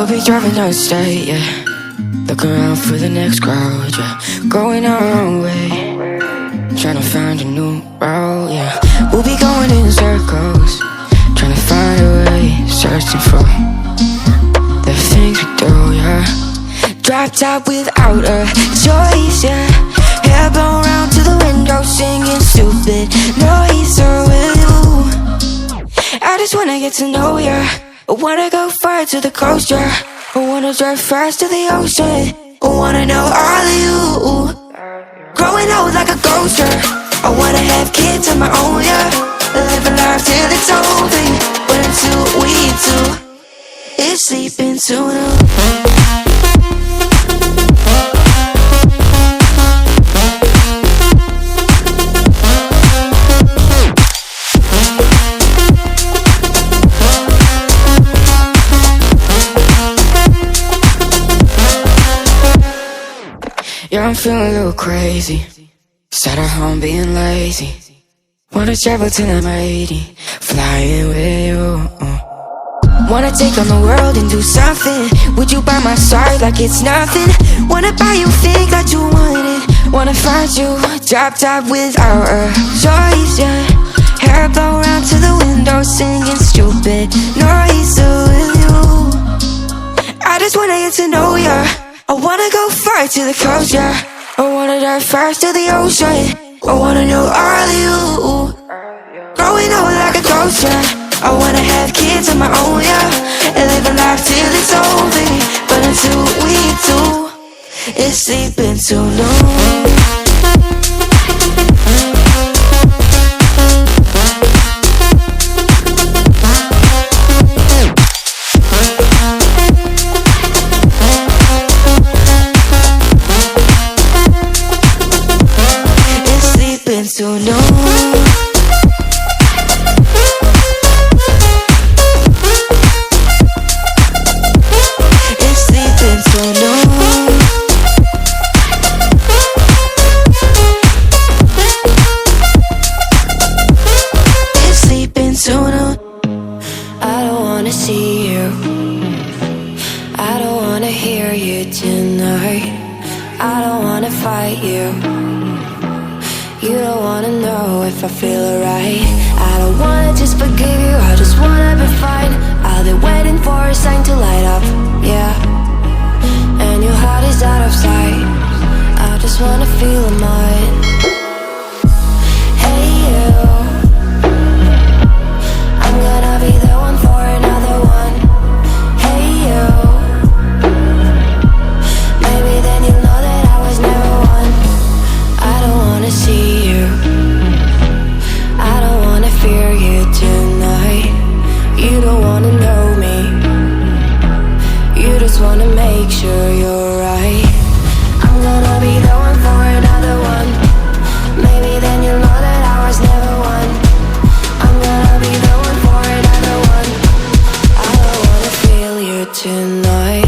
be driving down the state, yeah, looking around for the next crowd, yeah, going our own way, trying to find a new route, yeah. We'll be going in circles, trying to find a way, searching for the things we do, yeah. Drop top without a choice, yeah. Hair blown round to the window, singing stupid noise with you. I just wanna get to know ya. I wanna go far to the coast, yeah. I wanna drive fast to the ocean. I wanna know all of you. Growing old like a ghost, yeah. I wanna have kids of my own, yeah. Live a life till it's over. But until we do, it's sleeping sooner. Yeah, I'm feeling a little crazy. Sat at home being lazy. Wanna travel till I'm 80, flying with you. Wanna take on the world and do something. Would you by my side like it's nothing? Wanna buy you things that you wanted. Wanna find you, drop top without a choice, yeah. Hair blow round to the window, singing stupid noise with you. I just wanna get to know ya. I wanna go far to the coast, yeah. I wanna dive fast to the ocean. I wanna know all of you. Growing old like a ghost, yeah. I wanna have kids of my own, yeah. And live a life till it's over. But until we do, it's sleeping too long. So no, it's sleeping so no. It's sleeping so no. I don't wanna see you, I don't wanna hear you tonight. I don't wanna fight you. You don't wanna know if I feel alright. I don't wanna just forgive you, I just wanna be fine. I'll be waiting for a sign to light up, yeah. And your heart is out of sight. I just wanna feel mine. Hey you, I'm gonna be the one for another one. Hey you, maybe then you'll know that I was never one. I don't wanna see you, I don't wanna fear you tonight. You don't wanna know me, you just wanna make sure you're right. I'm gonna be the one for another one. Maybe then you'll know that I was never one. I'm gonna be the one for another one. I don't wanna feel you tonight.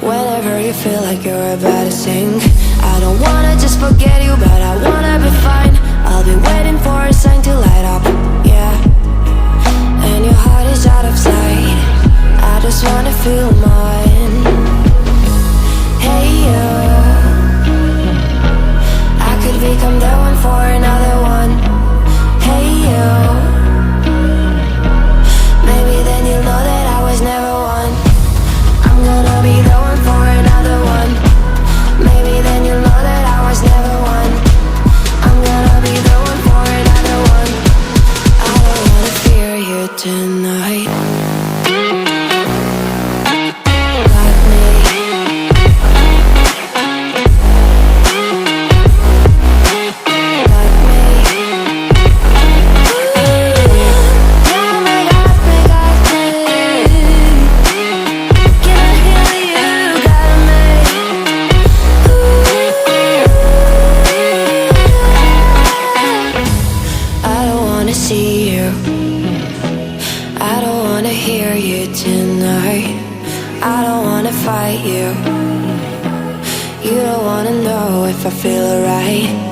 Whenever you feel like you're about to sink, I don't wanna just forget you, but I wanna be fine. I'll be waiting for a sign to light up, yeah. And your heart is out of sight. I just wanna feel mine. Hey you, I could become the one for another one. Hey you, maybe then you'll know that I was never one. I'm gonna be the one for another one. Maybe then you'll know that I was never one. I'm fight you. You don't wanna know if I feel alright.